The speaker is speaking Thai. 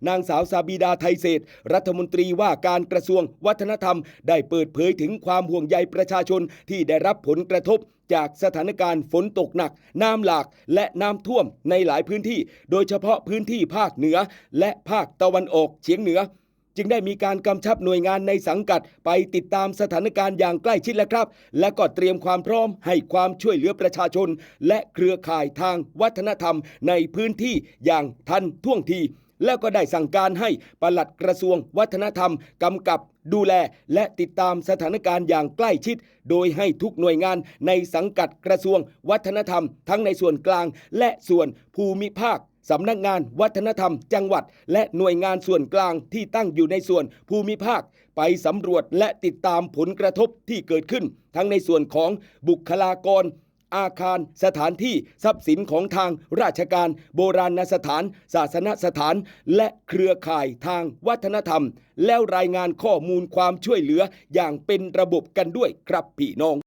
นางสาวซาบีดาไทยเศรษฐ์รัฐมนตรีว่าการกระทรวงวัฒนธรรมได้เปิดเผยถึงความห่วงใยประชาชนที่ได้รับผลกระทบจากสถานการณ์ฝนตกหนักน้ำหลากและน้ำท่วมในหลายพื้นที่โดยเฉพาะพื้นที่ภาคเหนือและภาคตะวันออกเฉียงเหนือจึงได้มีการกำชับหน่วยงานในสังกัดไปติดตามสถานการณ์อย่างใกล้ชิดแล้วครับและก็เตรียมความพร้อมให้ความช่วยเหลือประชาชนและเครือข่ายทางวัฒนธรรมในพื้นที่อย่างทันท่วงทีแล้วก็ได้สั่งการให้ปลัดกระทรวงวัฒนธรรมกำกับดูแลและติดตามสถานการณ์อย่างใกล้ชิดโดยให้ทุกหน่วยงานในสังกัดกระทรวงวัฒนธรรมทั้งในส่วนกลางและส่วนภูมิภาคสำนักงานวัฒนธรรมจังหวัดและหน่วยงานส่วนกลางที่ตั้งอยู่ในส่วนภูมิภาคไปสำรวจและติดตามผลกระทบที่เกิดขึ้นทั้งในส่วนของบุคลากรอาคารสถานที่ทรัพย์สินของทางราชการโบราณสถานศาสนสถานและเครือข่ายทางวัฒนธรรมแล้วรายงานข้อมูลความช่วยเหลืออย่างเป็นระบบกันด้วยครับพี่น้อง